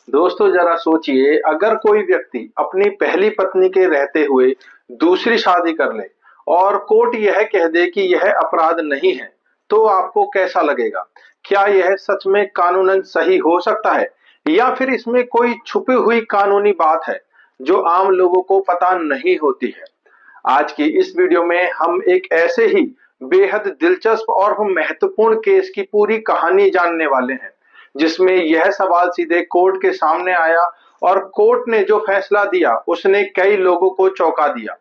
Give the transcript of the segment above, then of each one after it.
दोस्तों जरा सोचिए, अगर कोई व्यक्ति अपनी पहली पत्नी के रहते हुए दूसरी शादी कर ले और कोर्ट यह कह दे कि यह अपराध नहीं है, तो आपको कैसा लगेगा? क्या यह सच में कानूनन सही हो सकता है या फिर इसमें कोई छुपी हुई कानूनी बात है जो आम लोगों को पता नहीं होती है? आज की इस वीडियो में हम एक ऐसे ही बेहद दिलचस्प और महत्वपूर्ण केस की पूरी कहानी जानने वाले हैं, जिसमें यह सवाल सीधे कोर्ट के सामने आया और कोर्ट ने जो फैसला दिया उसने कई लोगों को चौंका दिया।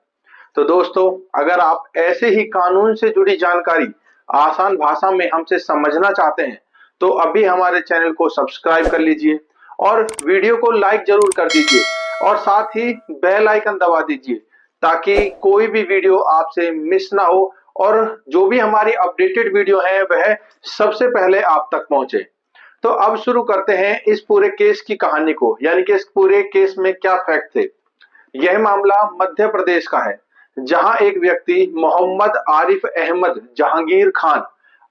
तो दोस्तों, अगर आप ऐसे ही कानून से जुड़ी जानकारी आसान भाषा में हमसे समझना चाहते हैं, तो अभी हमारे चैनल को सब्सक्राइब कर लीजिए और वीडियो को लाइक जरूर कर दीजिए और साथ ही बेल आइकन दबा दीजिए, ताकि कोई भी वीडियो आपसे मिस ना हो और जो भी हमारी अपडेटेड वीडियो है वह सबसे पहले आप तक पहुंचे। तो अब शुरू करते हैं इस पूरे केस की कहानी को, यानी कि इस पूरे केस में क्या फैक्ट थे। यह मामला मध्य प्रदेश का है, जहां एक व्यक्ति मोहम्मद आरिफ अहमद जहांगीर खान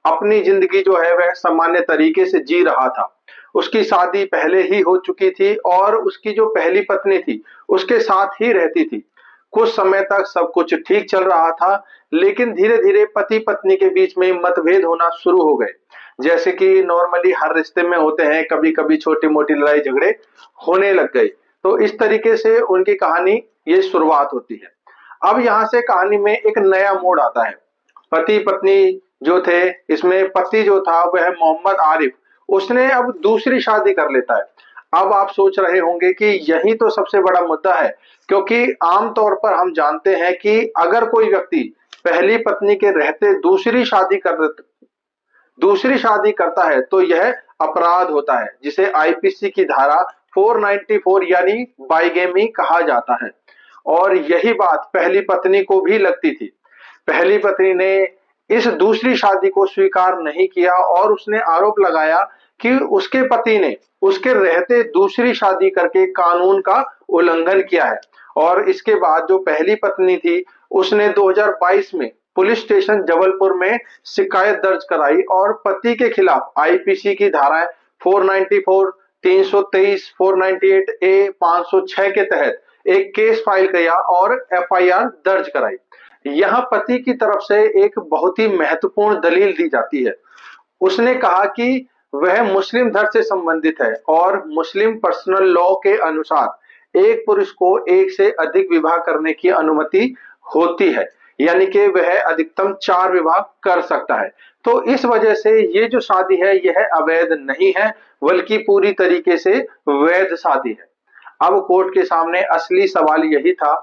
अपनी जिंदगी जो है वह सामान्य तरीके से जी रहा था। उसकी शादी पहले ही हो चुकी थी और उसकी जो पहली पत्नी थी उसके साथ ही रहती थी। कुछ समय तक सब कुछ ठीक चल रहा था, लेकिन धीरे धीरे पति पत्नी के बीच में मतभेद होना शुरू हो गए। जैसे कि नॉर्मली हर रिश्ते में होते हैं, कभी कभी छोटी मोटी लड़ाई झगड़े होने लग गए। तो इस तरीके से उनकी कहानी ये शुरुआत होती है। अब यहाँ से कहानी में एक नया मोड़ आता है। पति पत्नी जो थे, इसमें पति जो था वह मोहम्मद आरिफ, उसने अब दूसरी शादी कर लेता है। अब आप सोच रहे होंगे कि यही तो सबसे बड़ा मुद्दा है, क्योंकि आमतौर पर हम जानते हैं कि अगर कोई व्यक्ति पहली पत्नी के रहते दूसरी शादी करता है तो यह अपराध होता है, जिसे आईपीसी की धारा 494 यानी बाइगेमी कहा जाता है। और यही बात पहली पत्नी को भी लगती थी। पहली पत्नी ने इस दूसरी शादी को स्वीकार नहीं किया और उसने आरोप लगाया कि उसके पति ने उसके रहते दूसरी शादी करके कानून का उल्लंघन किया है। और इसके बाद जो पहली पत्नी थी उसने 2022 में पुलिस स्टेशन जबलपुर में शिकायत दर्ज कराई और पति के खिलाफ आईपीसी की धाराएं 494, 323, 498 ए, 506 के तहत एक केस फाइल किया और एफआईआर दर्ज कराई। यहाँ पति की तरफ से एक बहुत ही महत्वपूर्ण दलील दी जाती है। उसने कहा कि वह मुस्लिम धर्म से संबंधित है और मुस्लिम पर्सनल लॉ के अनुसार एक पुरुष को एक से अधिक विवाह करने की अनुमति होती है, यानी कि वह अधिकतम 4 विवाह कर सकता है। तो इस वजह से ये जो शादी है यह अवैध नहीं है, बल्कि पूरी तरीके से वैध शादी है। अब कोर्ट के सामने असली सवाल यही था,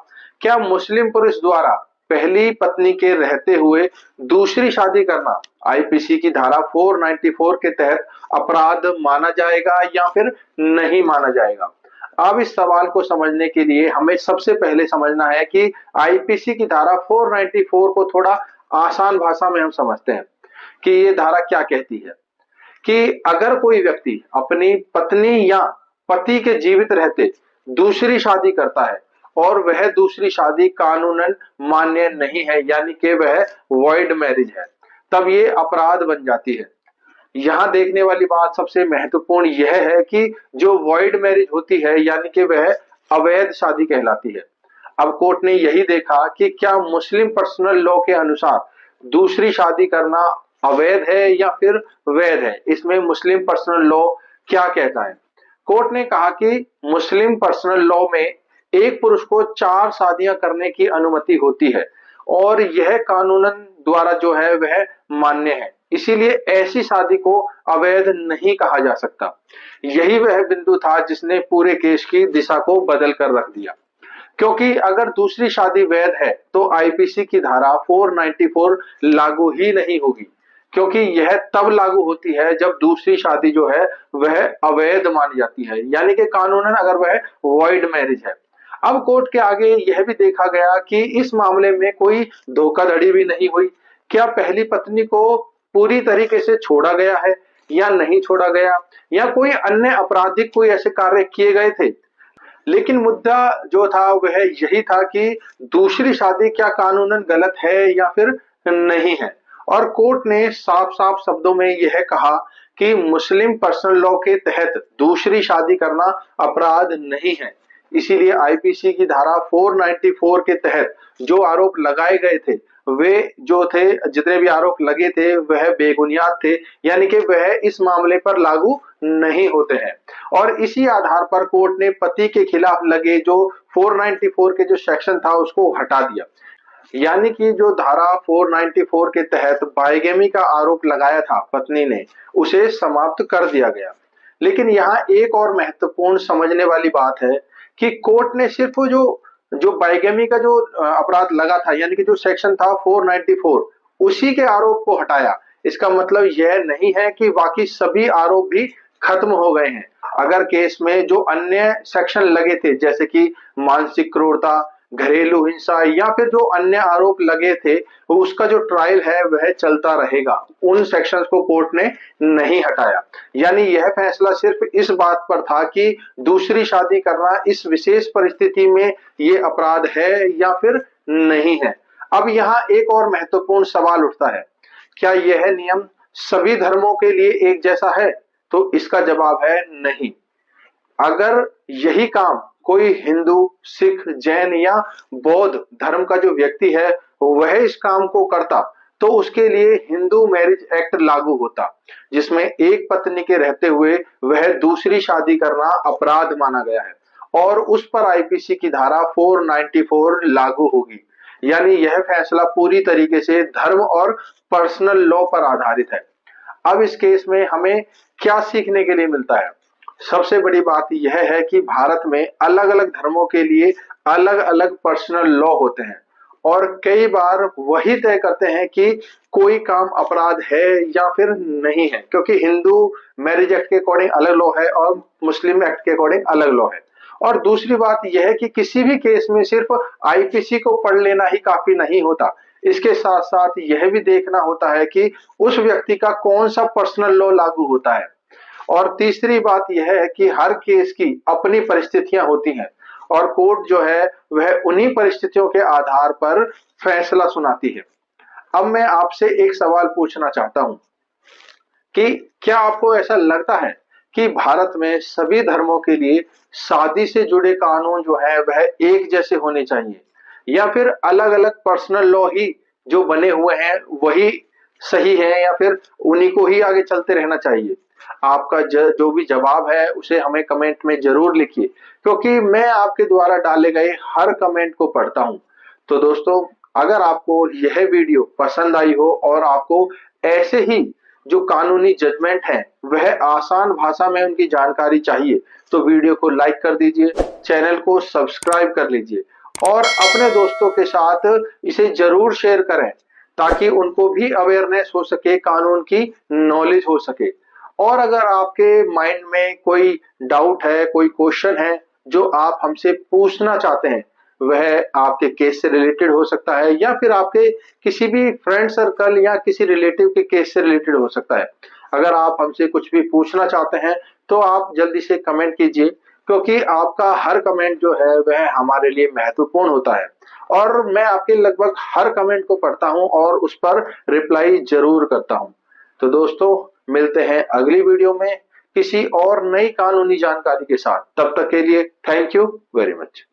क्या मुस्लिम पुरुष द्वारा पहली पत्नी के रहते हुए दूसरी शादी करना आईपीसी की धारा 494 के तहत अपराध माना जाएगा या फिर नहीं माना जाएगा? अब इस सवाल को समझने के लिए हमें सबसे पहले समझना है कि आईपीसी की धारा 494 को थोड़ा आसान भाषा में हम समझते हैं कि ये धारा क्या कहती है। कि अगर कोई व्यक्ति अपनी पत्नी या पति के जीवित रहते दूसरी शादी करता है और वह दूसरी शादी कानूनन मान्य नहीं है, यानी कि वह वॉइड मैरिज है, तब ये अपराध बन जाती है। यहाँ देखने वाली बात सबसे महत्वपूर्ण यह है कि जो वॉइड मैरिज होती है यानी कि वह अवैध शादी कहलाती है। अब कोर्ट ने यही देखा कि क्या मुस्लिम पर्सनल लॉ के अनुसार दूसरी शादी करना अवैध है या फिर वैध है। इसमें मुस्लिम पर्सनल लॉ क्या कहता है? कोर्ट ने कहा कि मुस्लिम पर्सनल लॉ में एक पुरुष को 4 शादियां करने की अनुमति होती है और यह कानूनन द्वारा जो है वह मान्य है, इसीलिए ऐसी शादी को अवैध नहीं कहा जा सकता। यही वह बिंदु था जिसने पूरे केस की दिशा को बदल कर रख दिया, क्योंकि अगर दूसरी शादी वैध है तो आईपीसी की धारा 494 लागू ही नहीं होगी, क्योंकि यह तब लागू होती है जब दूसरी शादी जो है वह अवैध मानी जाती है, यानी कि कानूनन अगर वह वॉइड मैरिज है। अब कोर्ट के आगे यह भी देखा गया कि इस मामले में कोई धोखाधड़ी भी नहीं हुई। क्या पहली पत्नी को पूरी तरीके से छोड़ा गया है या नहीं छोड़ा गया, या कोई अन्य आपराधिक कोई ऐसे कार्य किए गए थे? लेकिन मुद्दा जो था वह यही था कि दूसरी शादी क्या कानूनन गलत है या फिर नहीं है। और कोर्ट ने साफ साफ शब्दों में यह कहा कि मुस्लिम पर्सनल लॉ के तहत दूसरी शादी करना अपराध नहीं है। इसीलिए आईपीसी की धारा 494 के तहत जो आरोप लगाए गए थे, वे जो थे, जितने भी आरोप लगे थे वह बेबुनियाद थे, यानी कि वह इस मामले पर लागू नहीं होते हैं। और इसी आधार पर कोर्ट ने पति के खिलाफ लगे जो 494 के जो सेक्शन था उसको हटा दिया। यानी कि जो धारा 494 के तहत बाइगेमी का आरोप लगाया था पत्नी ने, उसे समाप्त कर दिया गया। लेकिन यहाँ एक और महत्वपूर्ण समझने वाली बात है कि कोर्ट ने सिर्फ जो जो बाइगेमी का जो अपराध लगा था, यानी कि जो सेक्शन था 494, उसी के आरोप को हटाया। इसका मतलब यह नहीं है कि बाकी सभी आरोप भी खत्म हो गए हैं। अगर केस में जो अन्य सेक्शन लगे थे, जैसे कि मानसिक क्रूरता, घरेलू हिंसा या फिर जो अन्य आरोप लगे थे, उसका जो ट्रायल है वह चलता रहेगा। उन सेक्शंस को कोर्ट ने नहीं हटाया। यानी यह फैसला सिर्फ इस बात पर था कि दूसरी शादी करना इस विशेष परिस्थिति में ये अपराध है या फिर नहीं है। अब यहाँ एक और महत्वपूर्ण सवाल उठता है, क्या यह नियम सभी धर्मों के लिए एक जैसा है? तो इसका जवाब है नहीं। अगर यही काम कोई हिंदू, सिख, जैन या बौद्ध धर्म का जो व्यक्ति है वह इस काम को करता, तो उसके लिए हिंदू मैरिज एक्ट लागू होता, जिसमें एक पत्नी के रहते हुए वह दूसरी शादी करना अपराध माना गया है और उस पर आईपीसी की धारा 494 लागू होगी। यानी यह फैसला पूरी तरीके से धर्म और पर्सनल लॉ पर आधारित है। अब इस केस में हमें क्या सीखने के लिए मिलता है? सबसे बड़ी बात यह है कि भारत में अलग अलग धर्मों के लिए अलग अलग पर्सनल लॉ होते हैं और कई बार वही तय करते हैं कि कोई काम अपराध है या फिर नहीं है, क्योंकि हिंदू मैरिज एक्ट के अकॉर्डिंग अलग लॉ है और मुस्लिम एक्ट के अकॉर्डिंग अलग लॉ है। और दूसरी बात यह है कि किसी भी केस में सिर्फ आईपीसी को पढ़ लेना ही काफी नहीं होता, इसके साथ साथ यह भी देखना होता है कि उस व्यक्ति का कौन सा पर्सनल लॉ लागू होता है। और तीसरी बात यह है कि हर केस की अपनी परिस्थितियां होती हैं और कोर्ट जो है वह उन्हीं परिस्थितियों के आधार पर फैसला सुनाती है। अब मैं आपसे एक सवाल पूछना चाहता हूं कि क्या आपको ऐसा लगता है कि भारत में सभी धर्मों के लिए शादी से जुड़े कानून जो है वह एक जैसे होने चाहिए, या फिर अलग अलग पर्सनल लॉ ही जो बने हुए हैं वही सही है, या फिर उन्हीं को ही आगे चलते रहना चाहिए? आपका जो भी जवाब है उसे हमें कमेंट में जरूर लिखिए, क्योंकि मैं आपके द्वारा डाले गए हर कमेंट को पढ़ता हूं। तो दोस्तों, अगर आपको यह वीडियो पसंद आई हो और आपको ऐसे ही जो कानूनी जजमेंट है वह आसान भाषा में उनकी जानकारी चाहिए, तो वीडियो को लाइक कर दीजिए, चैनल को सब्सक्राइब कर लीजिए और अपने दोस्तों के साथ इसे जरूर शेयर करें, ताकि उनको भी अवेयरनेस हो सके, कानून की नॉलेज हो सके। और अगर आपके माइंड में कोई डाउट है, कोई क्वेश्चन है जो आप हमसे पूछना चाहते हैं, वह आपके केस से रिलेटेड हो सकता है या फिर आपके किसी भी फ्रेंड सर्कल या किसी रिलेटिव के केस से रिलेटेड हो सकता है। अगर आप हमसे कुछ भी पूछना चाहते हैं तो आप जल्दी से कमेंट कीजिए, क्योंकि आपका हर कमेंट जो है वह हमारे लिए महत्वपूर्ण होता है और मैं आपके लगभग हर कमेंट को पढ़ता हूं और उस पर रिप्लाई जरूर करता हूं। तो दोस्तों, मिलते हैं अगली वीडियो में किसी और नई कानूनी जानकारी के साथ। तब तक के लिए थैंक यू वेरी मच।